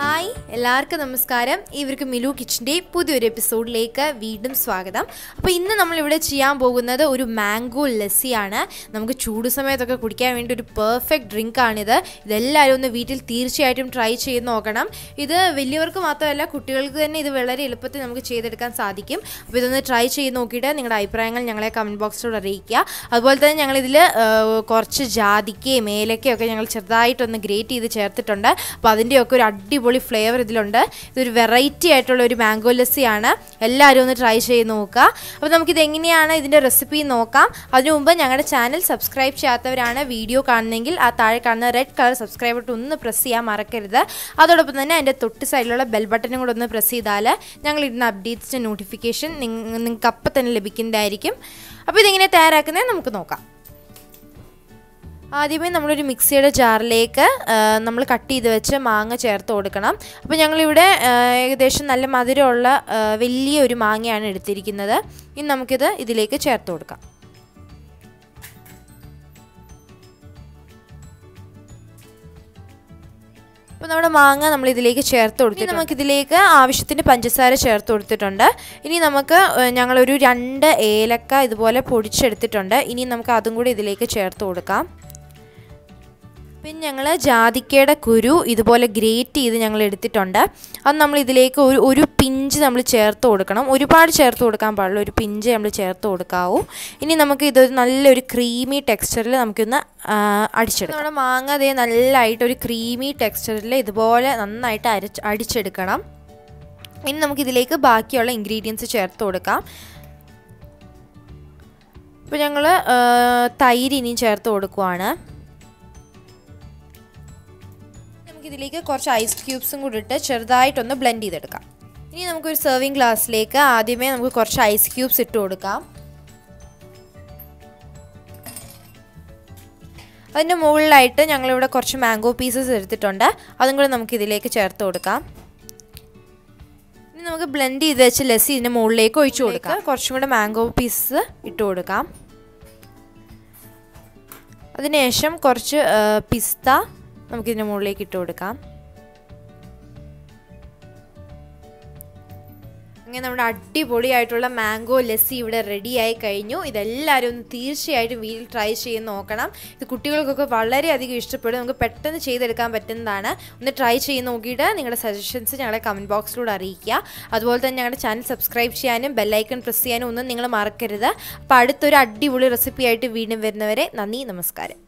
Hi എല്ലാവർക്കും നമസ്കാരം. ഇവർക്ക് മിലു കിച്ചൻ്റെ പുതിയൊരു എപ്പിസോഡിലേക്ക് വീണ്ടും സ്വാഗതം. അപ്പോൾ ഇന്ന് നമ്മളിവിടെ ചെയ്യാൻ പോകുന്നത് ഒരു മാംഗോ ലസ്സിയാണ്. നമുക്ക് ചൂട് സമയത്തൊക്കെ കുടിക്കാൻ വേണ്ടി ഒരു പെർഫെക്റ്റ് ഡ്രിങ്കാണിത്. ഇതെല്ലാവരും ഒന്ന് വീട്ടിൽ തീർച്ചയായിട്ടും ട്രൈ ചെയ്ത് നോക്കണം. ഇത് വലിയവർക്ക് മാത്രമല്ല കുട്ടികൾക്ക് തന്നെ ഇത് വളരെ എളുപ്പത്തിൽ നമുക്ക് ചെയ്തെടുക്കാൻ സാധിക്കും. അപ്പോൾ ഇതൊന്ന് ട്രൈ ചെയ്ത് നോക്കിയിട്ട് നിങ്ങളുടെ അഭിപ്രായങ്ങൾ ഞങ്ങളെ കമൻറ്റ് ബോക്സിലൂടെ അറിയിക്കുക. അതുപോലെ തന്നെ ഞങ്ങളിതിൽ കുറച്ച് ജാതിക്കയും ഏലക്കയൊക്കെ ഞങ്ങൾ ചെറുതായിട്ടൊന്ന് ഗ്രേറ്റ് ചെയ്ത് ചേർത്തിട്ടുണ്ട്. അപ്പോൾ അതിൻ്റെയൊക്കെ ഒരു അടിപൊളി ഫ്ലേവർ ഇതിലുണ്ട്. ഇതൊരു വെറൈറ്റി ആയിട്ടുള്ള ഒരു മാംഗോ ലസ്സിയാണ്. എല്ലാവരും ഒന്ന് ട്രൈ ചെയ്ത് നോക്കുക. അപ്പോൾ നമുക്കിത് എങ്ങനെയാണ് ഇതിൻ്റെ റെസിപ്പി നോക്കാം. അതിനു മുമ്പ് ഞങ്ങളുടെ ചാനൽ സബ്സ്ക്രൈബ് ചെയ്യാത്തവരാണ് വീഡിയോ കാണുന്നെങ്കിൽ ആ താഴെ കാണുന്ന റെഡ് കളർ സബ്സ്ക്രൈബ് ബട്ടൺ ഒന്ന് പ്രസ് ചെയ്യാൻ മറക്കരുത്. അതോടൊപ്പം തന്നെ അതിൻ്റെ തൊട്ട് സൈഡിലുള്ള ബെൽ ബട്ടനും കൂടെ ഒന്ന് പ്രസ് ചെയ്താൽ ഞങ്ങൾ ഇടുന്ന അപ്ഡേറ്റ്സിൻ്റെ നോട്ടിഫിക്കേഷൻ നിങ്ങൾക്ക് അപ്പം തന്നെ ലഭിക്കുന്നതായിരിക്കും. അപ്പോൾ ഇതിങ്ങനെ തയ്യാറാക്കുന്നത് നമുക്ക് നോക്കാം. ആദ്യമേ നമ്മളൊരു മിക്സിയുടെ ജാറിലേക്ക് നമ്മൾ കട്ട് ചെയ്ത് വെച്ച് മാങ്ങ ചേർത്ത് കൊടുക്കണം. അപ്പോൾ ഞങ്ങളിവിടെ ഏകദേശം നല്ല മധുരമുള്ള വലിയൊരു മാങ്ങയാണ് എടുത്തിരിക്കുന്നത്. ഇനി നമുക്കിത് ഇതിലേക്ക് ചേർത്ത് കൊടുക്കാം. അപ്പോൾ നമ്മുടെ മാങ്ങ നമ്മൾ ഇതിലേക്ക് ചേർത്ത് കൊടുത്തിട്ട് നമുക്കിതിലേക്ക് ആവശ്യത്തിന് പഞ്ചസാര ചേർത്ത് കൊടുത്തിട്ടുണ്ട്. ഇനി നമുക്ക് ഞങ്ങളൊരു 2 ഏലക്ക ഇതുപോലെ പൊടിച്ചെടുത്തിട്ടുണ്ട്. ഇനി നമുക്ക് അതും കൂടി ഇതിലേക്ക് ചേർത്ത് കൊടുക്കാം. പിന്നെ ഞങ്ങൾ ജാതിക്കയുടെ കുരു ഇതുപോലെ ഗ്രേറ്റ് ചെയ്ത് ഞങ്ങൾ എടുത്തിട്ടുണ്ട്. അത് നമ്മൾ ഇതിലേക്ക് ഒരു പിഞ്ച് നമ്മൾ ചേർത്ത് കൊടുക്കണം. ഒരുപാട് ചേർത്ത് കൊടുക്കാൻ പാടില്ല, ഒരു പിഞ്ച് നമ്മൾ ചേർത്ത് കൊടുക്കാവൂ. ഇനി നമുക്ക് ഇതൊരു നല്ലൊരു ക്രീമി ടെക്സ്ചറിൽ നമുക്കൊന്ന് അടിച്ചെടുക്കാം. നമ്മുടെ മാങ്ങ അതേ നല്ലതായിട്ട് ഒരു ക്രീമി ടെക്സ്ചറിൽ ഇതുപോലെ നന്നായിട്ട് അടിച്ചെടുക്കണം. ഇനി നമുക്കിതിലേക്ക് ബാക്കിയുള്ള ഇൻഗ്രീഡിയൻസ് ചേർത്ത് കൊടുക്കാം. ഇപ്പോൾ ഞങ്ങൾ തൈര് ഇനിയും ചേർത്ത് കൊടുക്കുവാണ്. ഇതിലേക്ക് കുറച്ച് ഐസ് ക്യൂബ്സും കൂടി ഇട്ട് ചെറുതായിട്ടൊന്ന് ബ്ലെൻഡ് ചെയ്തെടുക്കാം. ഇനി നമുക്കൊരു സെർവിങ് ഗ്ലാസ്സിലേക്ക് ആദ്യമേ നമുക്ക് കുറച്ച് ഐസ് ക്യൂബ്സ് ഇട്ട് കൊടുക്കാം. അതിൻ്റെ മുകളിലായിട്ട് ഞങ്ങളിവിടെ കുറച്ച് മാംഗോ പീസസ് എടുത്തിട്ടുണ്ട്. അതും കൂടി നമുക്ക് ഇതിലേക്ക് ചേർത്ത് കൊടുക്കാം. ഇനി നമുക്ക് ബ്ലെൻഡ് ചെയ്ത് വെച്ച് ലസ്സി ഇതിൻ്റെ മുകളിലേക്ക് ഒഴിച്ചു കൊടുക്കാം. കുറച്ചും കൂടെ മാംഗോ പീസസ് ഇട്ട് കൊടുക്കാം. അതിനുശേഷം കുറച്ച് പിസ്ത നമുക്കിതിൻ്റെ മുകളിലേക്ക് ഇട്ട് കൊടുക്കാം. അങ്ങനെ നമ്മുടെ അടിപൊളിയായിട്ടുള്ള മാംഗോ ലസ്സി ഇവിടെ റെഡിയായി കഴിഞ്ഞു. ഇതെല്ലാവരും ഒന്ന് തീർച്ചയായിട്ടും വീട്ടിൽ ട്രൈ ചെയ്ത് നോക്കണം. ഇത് കുട്ടികൾക്കൊക്കെ വളരെയധികം ഇഷ്ടപ്പെടും. നമുക്ക് പെട്ടെന്ന് ചെയ്തെടുക്കാൻ പറ്റുന്നതാണ്. ഒന്ന് ട്രൈ ചെയ്ത് നോക്കിയിട്ട് നിങ്ങളുടെ സജഷൻസ് ഞങ്ങളെ കമൻറ്റ് ബോക്സിലൂടെ അറിയിക്കുക. അതുപോലെ തന്നെ ഞങ്ങളുടെ ചാനൽ സബ്സ്ക്രൈബ് ചെയ്യാനും ബെല്ലൈക്കൺ പ്രസ് ചെയ്യാനും ഒന്നും നിങ്ങൾ മറക്കരുത്. അപ്പോൾ അടുത്തൊരു അടിപൊളി റെസിപ്പി ആയിട്ട് വീണ്ടും വരുന്നവരെ നന്ദി, നമസ്കാരം.